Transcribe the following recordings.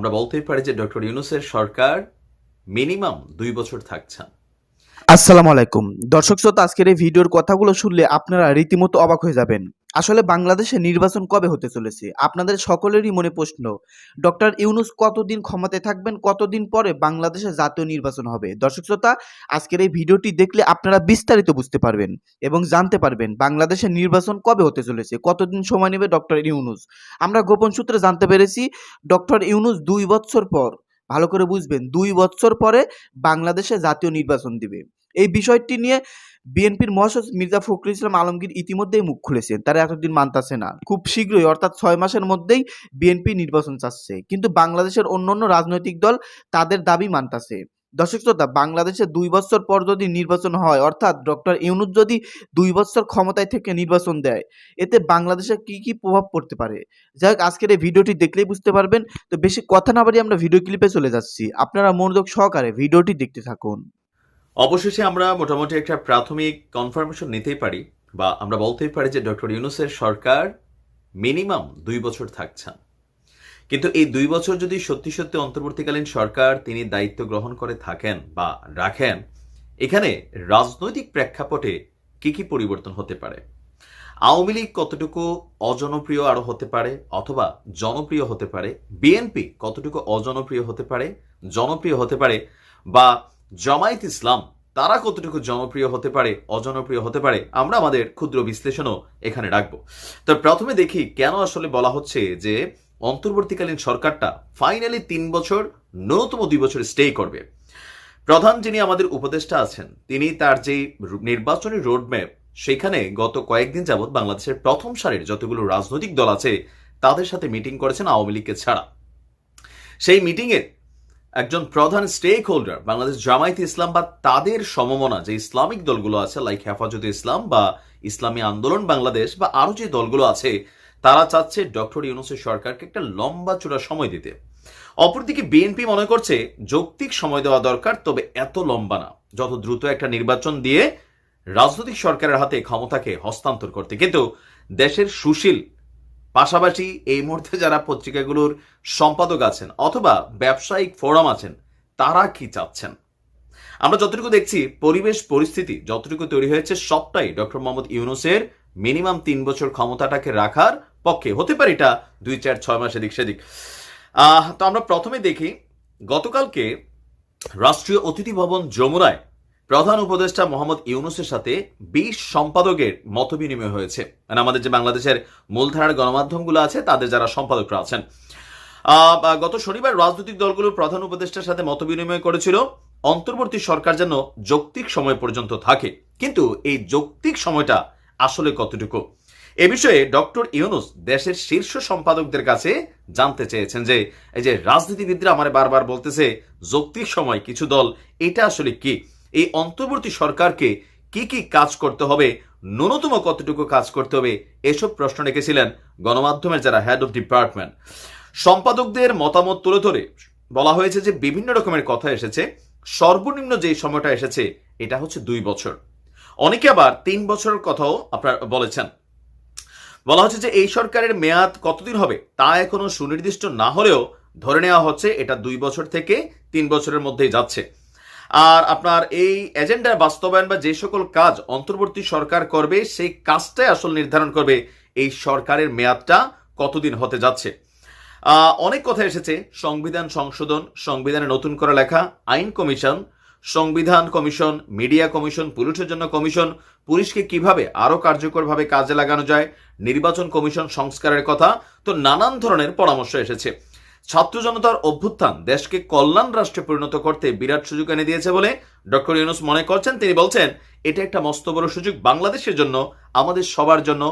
আমরা বলতেই পারি যে ডক্টর ইউনূসের সরকার মিনিমাম 2 বছর থাকছেন। আসসালামু আলাইকুম দর্শক শ্রোতা, আজকের এই ভিডিওর কথাগুলো শুনলে আপনারা রীতিমতো অবাক হয়ে যাবেন। আসলে বাংলাদেশে নির্বাচন কবে হতে চলেছে? আপনাদের সকলেরই মনে প্রশ্ন, ডক্টর ইউনূস কতদিন ক্ষমতায় থাকবেন, কতদিন পরে বাংলাদেশে জাতীয় নির্বাচন হবে? দর্শক শ্রোতা, আজকের এই ভিডিওটি দেখলে আপনারা বিস্তারিত বুঝতে পারবেন এবং জানতে পারবেন বাংলাদেশের নির্বাচন কবে হতে চলেছে, কতদিন সময় নেবে ডক্টর ইউনূস। আমরা গোপন সূত্রে জানতে পেরেছি ডক্টর ইউনূস 2 বছর পর, ভালো করে বুঝবেন, 2 বছর পরে বাংলাদেশে জাতীয় নির্বাচন দিবে। এই বিষয়টি নিয়ে বিএনপির মহাসচিব মির্জা ফখরুল ইসলাম আলমগীর ইতিমধ্যেই মুখ খুলেছেন। তারা এতদিন মানতাছে না, খুব শীঘ্রই অর্থাৎ 6 মাসের মধ্যেই বিএনপি নির্বাচন চাচ্ছে, কিন্তু বাংলাদেশের অন্যান্য রাজনৈতিক দল তাদের দাবি মানতাছে। দর্শক শ্রোতা, বাংলাদেশে 2 বছর পর যদি নির্বাচন হয়, অর্থাৎ ডক্টর ইউনূস যদি 2 বছর ক্ষমতায় থেকে নির্বাচন দেয়, এতে বাংলাদেশে কি কি প্রভাব পড়তে পারে? যাই হোক, আজকের এই ভিডিওটি দেখলেই বুঝতে পারবেন। তো বেশি কথা না বাড়িয়ে আমরা ভিডিও ক্লিপে চলে যাচ্ছি, আপনারা মনোযোগ সহকারে ভিডিওটি দেখতে থাকুন। অবশেষে আমরা মোটামুটি একটা প্রাথমিক কনফার্মেশন নিতেই পারি, বা আমরা বলতেই পারি যে ডক্টর ইউনূসের সরকার মিনিমাম 2 বছর থাকছেন। কিন্তু এই 2 বছর যদি সত্যি সত্যি অন্তর্বর্তীকালীন সরকার তিনি দায়িত্ব গ্রহণ করে থাকেন বা রাখেন, এখানে রাজনৈতিক প্রেক্ষাপটে কি কি পরিবর্তন হতে পারে? আওয়ামী লীগ কতটুকু অজনপ্রিয় আরো হতে পারে অথবা জনপ্রিয় হতে পারে, বিএনপি কতটুকু অজনপ্রিয় হতে পারে, জনপ্রিয় হতে পারে, বা জামায়াত ইসলাম তারা কতটুকু জনপ্রিয় হতে পারে, অজনপ্রিয় হতে পারে, আমরা আমাদের ক্ষুদ্র বিশ্লেষণও এখানে রাখবো। তো প্রথমে দেখি কেন আসলে বলা হচ্ছে যে অন্তর্বর্তীকালীন সরকারটা ফাইনালি 3 বছর, ন্যূনতম 2 বছর স্টে করবে। প্রধান যিনি আমাদের উপদেষ্টা আছেন, তিনি তার যে নির্বাচনী রোডম্যাপ, সেখানে গত কয়েকদিন যাবৎ বাংলাদেশের প্রথম সারির যতগুলো রাজনৈতিক দল আছে তাদের সাথে মিটিং করেছেন, আওয়ামী লীগকে ছাড়া। সেই মিটিংয়ে একজন প্রধান স্টেক হোল্ডার বাংলাদেশ জামায়াতে ইসলাম বা তাদের সমমনা যে ইসলামিক দলগুলো আছে, লাইক হেফাজতে ইসলাম বা ইসলামী আন্দোলন বাংলাদেশ বা আরো যে দলগুলো আছে, তারা চাচ্ছে ডক্টর ইউনূসের সরকারকে একটা লম্বা চূড়া সময় দিতে। অপরদিকে বিএনপি মনে করছে যৌক্তিক সময় দেওয়া দরকার, তবে এত লম্বা না, যত দ্রুত একটা নির্বাচন দিয়ে রাজনৈতিক সরকারের হাতে ক্ষমতাকে হস্তান্তর করতে। কিন্তু দেশের সুশীল, পাশাপাশি এই মুহূর্তে যারা পত্রিকাগুলোর সম্পাদক আছেন অথবা ব্যবসায়িক ফোরাম আছেন, তারা কি চাচ্ছেন? আমরা যতটুকু দেখছি, পরিবেশ পরিস্থিতি যতটুকু তৈরি হয়েছে, সবটাই ডক্টর মোহাম্মদ ইউনূসের মিনিমাম 3 বছর ক্ষমতাটাকে রাখার পক্ষে। হতে পারে এটা 2, 4, 6 মাস এদিক সেদিক। তো আমরা প্রথমে দেখি, গতকালকে রাষ্ট্রীয় অতিথি ভবন যমুনায় প্রধান উপদেষ্টা মোহাম্মদ ইউনূসের সাথে 20 সম্পাদকের মত বিনিময় হয়েছে। মানে আমাদের যে বাংলাদেশের মূলধারার গণমাধ্যমগুলো আছে, তাদের যারা সম্পাদকরা আছেন, গত শনিবার রাজনৈতিক দলগুলোর প্রধান উপদেষ্টার সাথে মত বিনিময় করেছিল অন্তর্বর্তী সরকার যেন যৌক্তিক সময় পর্যন্ত থাকে। কিন্তু এই যৌক্তিক সময়টা আসলে কতটুকু, এ বিষয়ে ডক্টর ইউনূস দেশের শীর্ষ সম্পাদকদের কাছে জানতে চেয়েছেন যে এই যে রাজনীতিবিদরা আমার বারবার বলতেছে যৌক্তিক সময়, কিছু দল, এটা আসলে কি? এই অন্তর্বর্তী সরকারকে কি কি কাজ করতে হবে, ন্যূনতম কতটুকু কাজ করতে হবে, এসব প্রশ্ন রেখেছিলেন গণমাধ্যমের যারা হেড অফ ডিপার্টমেন্ট। সম্পাদকদের মতামত তুলে ধরে বলা হয়েছে যে বিভিন্ন রকমের কথা এসেছে। সর্বনিম্ন যে সময়টা এসেছে এটা হচ্ছে 2 বছর। অনেকে আবার 3 বছরের কথাও আপনারা বলেছেন। বলা হচ্ছে যে এই সরকারের মেয়াদ কতদিন হবে তা এখনো সুনির্দিষ্ট না হলেও ধরে নেওয়া হচ্ছে এটা 2 বছর থেকে 3 বছরের মধ্যেই যাচ্ছে। আর আপনার এই এজেন্ডার বাস্তবায়ন বা যে সকল কাজ অন্তর্বর্তী সরকার করবে, সেই কাজটাই আসল নির্ধারণ করবে এই সরকারের মেয়াদটা কতদিন হতে যাচ্ছে। অনেক কথা এসেছে, সংবিধান সংশোধন, সংবিধানে নতুন করে লেখা, আইন কমিশন, সংবিধান কমিশন, মিডিয়া কমিশন, পুলিশের জন্য কমিশন, পুলিশকে কিভাবে আরো কার্যকরভাবে কাজে লাগানো যায়, নির্বাচন কমিশন সংস্কারের কথা, তো নানান ধরনের পরামর্শ এসেছে। ছাত্র জনতার অভ্যুত্থান দেশকে কল্যাণ রাষ্ট্রে পরিণত করতে বিরাট সুযোগ এনে দিয়েছে বলে ডক্টর ইউনূস মনে করছেন। তিনি বলছেন এটা একটা মস্ত বড় সুযোগ বাংলাদেশের জন্য, আমাদের সবার জন্য,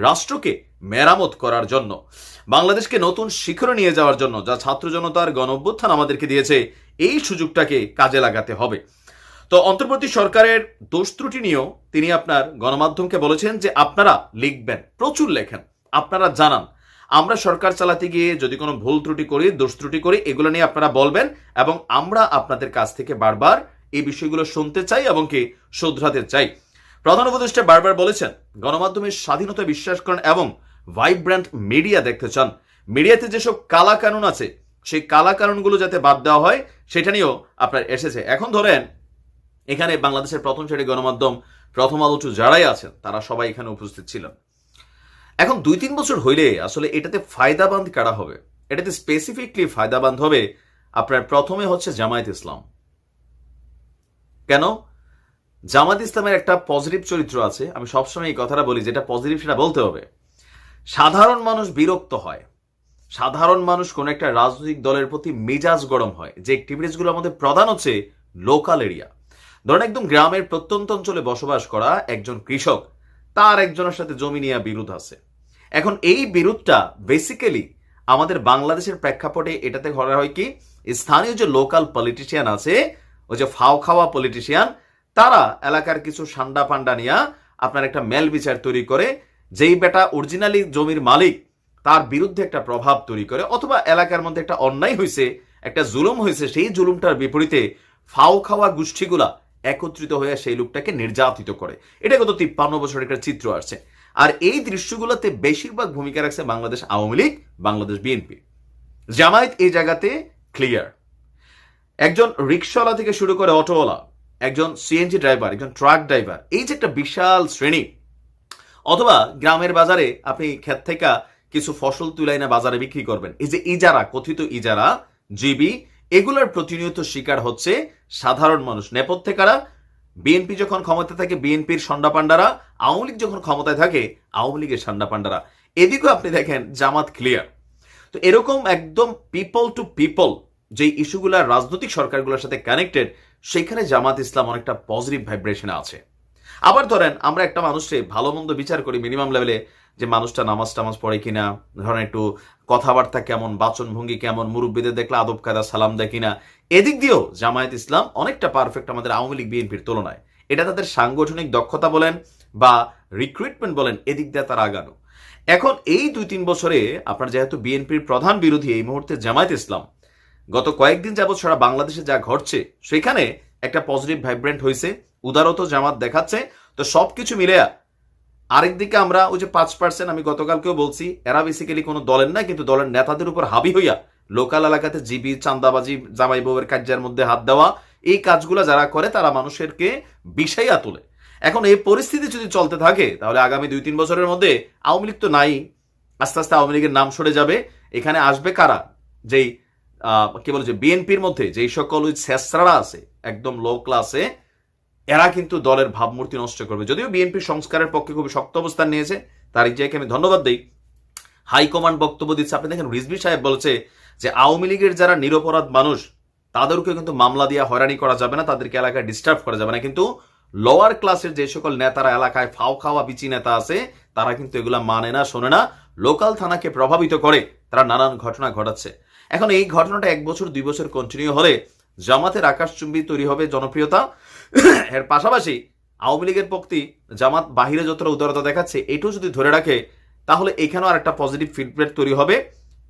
রাষ্ট্রকে মেরামত করার জন্য, বাংলাদেশকে নতুন শিখরে নিয়ে যাওয়ার জন্য, যা ছাত্র জনতার গণ অভ্যুত্থান আমাদেরকে দিয়েছে, এই সুযোগটাকে কাজে লাগাতে হবে। তো অন্তর্বর্তী সরকারের দোষ ত্রুটি নিয়েও তিনি আপনার গণমাধ্যমকে বলেছেন যে আপনারা লিখবেন, প্রচুর লেখেন, আপনারা জানান, আমরা সরকার চালাতে গিয়ে যদি কোনো ভুল ত্রুটি করি, দোষ ত্রুটি করি, এগুলো নিয়ে আপনারা বলবেন এবং আমরা আপনাদের কাছ থেকে বারবার এই বিষয়গুলো শুনতে চাই এবং কি শুধরাতে চাই। প্রধান উপদেষ্টা বারবার বলেছেন গণমাধ্যমের স্বাধীনতা বিশ্বাস করেন এবং ভাইব্র্যান্ট মিডিয়া দেখতে চান। মিডিয়াতে যেসব কালা কানুন আছে সেই কালা কারণগুলো যাতে বাদ দেওয়া হয় সেটা নিয়েও আপনার এসেছে। এখন ধরেন এখানে বাংলাদেশের প্রথম সারি গণমাধ্যম প্রথম আলো টু যারাই আছেন তারা সবাই এখানে উপস্থিত ছিলেন। এখন 2-3 বছর হইলে আসলে এটাতে ফায়দাবান্ধ কারা হবে? এটাতে স্পেসিফিকলি ফায়দাবান্ধ হবে আপনার প্রথমে হচ্ছে জামায়াত ইসলাম। কেন? জামাত ইসলামের একটা পজিটিভ চরিত্র আছে, আমি সবসময় এই কথাটা বলি, যেটা পজিটিভ সেটা বলতে হবে। সাধারণ মানুষ বিরক্ত হয়, সাধারণ মানুষ কোন একটা রাজনৈতিক দলের প্রতি মেজাজ গরম হয়, যে অ্যাক্টিভিটিসগুলো আমাদের প্রধান হচ্ছে লোকাল এরিয়া। ধরেন একদম গ্রামের প্রত্যন্ত অঞ্চলে বসবাস করা একজন কৃষক, তার একজনের সাথে জমি নিয়ে বিরোধ আছে। এখন এই বিরোধটা বেসিক্যালি আমাদের বাংলাদেশের প্রেক্ষাপটে এটাতে করা হয় কি, স্থানীয় যে লোকাল পলিটিশিয়ান আছে, ওই যে ফাও খাওয়া পলিটিশিয়ান, তারা এলাকার কিছু সান্ডা পান্ডা নিয়ে আপনার একটা মেল বিচার তৈরি করে, যেই বেটা অরিজিনালি জমির মালিক তার বিরুদ্ধে একটা প্রভাব তৈরি করে, অথবা এলাকার মধ্যে একটা অন্যায় হয়েছে, একটা জুলুম হয়েছে, সেই জুলুমটার বিপরীতে ফাও খাওয়া গোষ্ঠীগুলা একত্রিত হয়ে সেই লোকটাকে নির্যাতিত করে। এটা গত 53 বছরের একটা চিত্র আসছে। আর এই দৃশ্যগুলোতে বেশিরভাগ ভূমিকা রাখছে বাংলাদেশ আওয়ামী লীগ, বাংলাদেশ বিএনপি। জামায়াত এই জায়গাতে ক্লিয়ার। একজন রিক্সাওয়ালা থেকে শুরু করে অটোওয়ালা, একজন সিএনজি ড্রাইভার, একজন ট্রাক ড্রাইভার, এই যে একটা বিশাল শ্রেণী, অথবা গ্রামের বাজারে আপনি ক্ষেত থেকে কিছু ফসল তুলাই না বাজারে বিক্রি করবেন, এই যে ইজারা, কথিত ইজারা, জিবি, এগুলোর প্রতিনিয়ত শিকার হচ্ছে সাধারণ মানুষ। নেপথ্যে কারা? বিএনপি যখন ক্ষমতায় থাকে বিএনপির সন্ডা পান্ডারা, আওয়ামী লীগ যখন ক্ষমতায় থাকে আওয়ামী লীগের সন্ডা পান্ডারা। এদিকেও আপনি দেখেন জামাত ক্লিয়ার। তো এরকম একদম পিপল টু পিপল যে ইস্যুগুলো রাজনৈতিক সরকারগুলোর সাথে কানেক্টেড, সেখানে জামাত ইসলাম অনেকটা পজিটিভ ভাইব্রেশনে আছে। আবার ধরেন আমরা একটা মানুষকে ভালো মন্দ বিচার করি মিনিমাম লেভেলে, যে মানুষটা নামাজ টামাজ পড়ে কিনা, ধরেন একটু কথাবার্তা কেমন, বাচন ভঙ্গি কেমন, মুরব্বীদের দেখলে আদব কায়দা সালাম দেয় কিনা, এদিক দিয়েও জামায়াত ইসলাম অনেকটা পারফেক্ট আমাদের আওয়ামী লীগ বিএনপির তুলনায়। এটা তাদের সাংগঠনিক দক্ষতা বলেন বা রিক্রুটমেন্ট বলেন, এদিক দিয়ে তারা আগানো। এখন এই 2-3 বছরে আপনার যেহেতু বিএনপির প্রধান বিরোধী এই মুহূর্তে জামায়াত ইসলাম, গত কয়েকদিন যাবৎ সারা বাংলাদেশে যা ঘটছে সেখানে একটা পজিটিভ ভাইব্রেন্ট হয়েছে, উদারত জামাত দেখাচ্ছে। তো সবকিছু মিলে আরেকদিকে আমরা ওই যে 5% আমি গতকালকেও বলছি, এরা বেসিক্যালি কোনো দলের না, কিন্তু দলের নেতাদের উপর হাবি হইয়া লোকাল এলাকাতে জিবি, চান্দাবাজি, জামাই বউয়ের কার্যের মধ্যে হাত দেওয়া, এই কাজগুলো যারা করে তারা মানুষেরকে বিষাইয়া তোলে। এখন এই পরিস্থিতি যদি চলতে থাকে তাহলে আগামী 2-3 বছরের মধ্যে আওয়ামী লীগ তো নাই, আস্তে আস্তে আওয়ামী লীগের নাম সরে যাবে। এখানে আসবে কারা? যেই কি বলে যে বিএনপির মধ্যে যেই সকল ওই শেষরারা আছে একদম লো ক্লাসে, এরা কিন্তু দলের ভাবমূর্তি নষ্ট করবে। যদিও বিএনপি সংস্কারের পক্ষে খুব শক্ত অবস্থান নিয়েছে, তার জায়গাকে আমি ধন্যবাদ দিই। হাইকমান্ড বক্তব্য দিচ্ছে, আপনি দেখেন রিজভী সাহেব বলছে যে আওয়ামী লীগের যারা নিরপরাধ মানুষ তাদেরকে কিন্তু মামলা দিয়ে হয়রানি করা যাবে না, তাদেরকে এলাকায় ডিস্টার্ব করা যাবে না। কিন্তু লোয়ার ক্লাসের যে সকল নেতারা এলাকায় ফাও খাওয়া বিচি নেতা আছে, তারা কিন্তু এগুলা মানে না, শোনে না, লোকাল থানাকে প্রভাবিত করে তারা নানান ঘটনা ঘটাচ্ছে। এখন এই ঘটনাটা 1 বছর 2 বছর কন্টিনিউ হলে জামাতের আকাশচুম্বী তৈরি হবে জনপ্রিয়তা। এর পাশাপাশি আওয়ামী লীগের পক্ষে জামাত বাহিরে যতটা উদারতা দেখাচ্ছে, এটাও যদি ধরে রাখে তাহলে এখানেও আর একটা পজিটিভ ফিডব্যাক তৈরি হবে।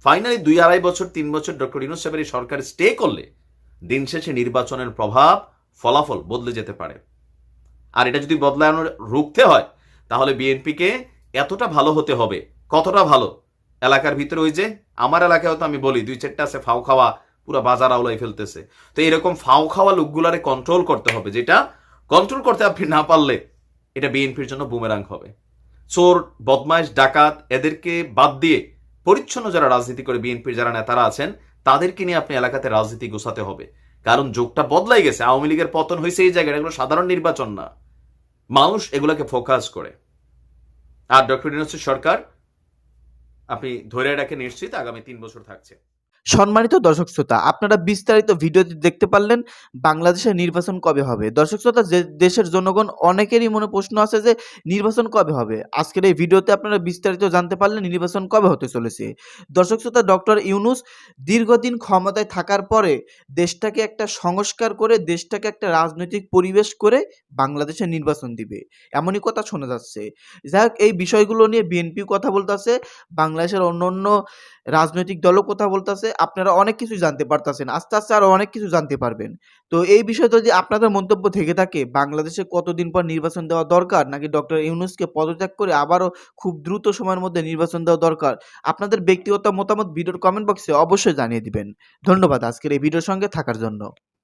ফাইনালি 2-2.5 বছর 3 বছর ডক্টর ইউনূস সাহেবের সরকার স্টে করলে দিন শেষে নির্বাচনের প্রভাব, ফলাফল বদলে যেতে পারে। আর এটা যদি বদলানো রুখতে হয় তাহলে বিএনপিকে এতটা ভালো হতে হবে। কতটা ভালো? এলাকার ভিতরে ওই যে আমার এলাকায় তো আমি বলি 2-4টা আছে ফাও খাওয়া, পুরো বাজার আওলাই ফেলতেছে। তো এরকম ফাও খাওয়া লোকগুলারে কন্ট্রোল করতে হবে, যেটা কন্ট্রোল করতে আপনি না পারলে এটা বিএনপির জন্য বুমেরাং হবে। চোর, বদমাইশ, ডাকাত এদেরকে বাদ দিয়ে পরিচ্ছন্ন যারা রাজনীতি করে বিএনপির যারা নেতারা আছেন তাদেরকে নিয়ে আপনি এলাকাতে রাজনীতি গোছাতে হবে। কারণ যুগটা বদলাই গেছে, আওয়ামী লীগের পতন হয়েছে এই জায়গায়, এগুলো সাধারণ নির্বাচন না, মানুষ এগুলাকে ফোকাস করে। আর ডক্টর ইউনূসের সরকার আপনি ধরে রাখে নিশ্চিত আগামী 3 বছর থাকছে। সম্মানিত দর্শক শ্রোতা, আপনারা বিস্তারিত ভিডিওতে দেখতে পারলেন বাংলাদেশের নির্বাচন কবে হবে। দর্শক শ্রোতা, যে দেশের জনগণ অনেকেরই মনে প্রশ্ন আছে যে নির্বাচন কবে হবে। আজকের এই ভিডিওতে আপনারা বিস্তারিত জানতে পারলেন নির্বাচন কবে হতে চলেছে। দর্শক শ্রোতা, ডক্টর ইউনূস দীর্ঘদিন ক্ষমতায় থাকার পরে দেশটাকে একটা সংস্কার করে, দেশটাকে একটা রাজনৈতিক পরিবেশ করে বাংলাদেশে নির্বাচন দিবে, এমনই কথা শোনা যাচ্ছে। যাই হোক, এই বিষয়গুলো নিয়ে বিএনপি কথা বলতেছে, বাংলাদেশের অন্য অন্য রাজনৈতিক দলও কথা বলতেছে। আপনারা অনেক কিছু জানতে পারতাছেন। আস্তে, আস্তে আরো অনেক কিছু জানতে পারবেন। তো এই বিষয়ে যদি আপনাদের মন্তব্য থেকে থাকে, বাংলাদেশে কতদিন পর নির্বাচন দেওয়া দরকার নাকি ডক্টর ইউনূসকে পদত্যাগ করে আবারও খুব দ্রুত সময়ের মধ্যে নির্বাচন দেওয়া দরকার? আপনাদের ব্যক্তিগত মতামত ভিডিওর কমেন্ট বক্সে অবশ্যই জানিয়ে দিবেন। ধন্যবাদ আজকের এই ভিডিওর সঙ্গে থাকার জন্য।